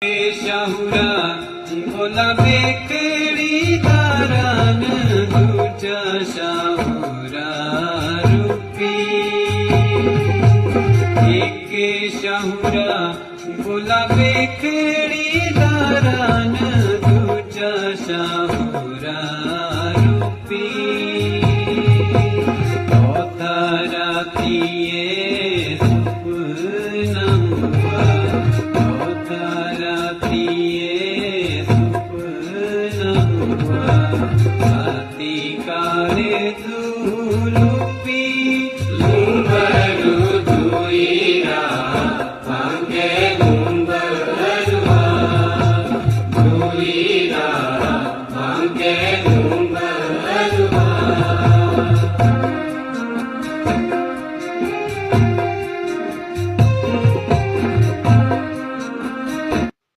शाहुरा बोला बेकड़ी तारान दूजा शाहुरा रूपी एक शाहुरा बोला बेकड़ी तारान दूजा शाहुरा रूपी तारातीए सपना हुआ तारातीए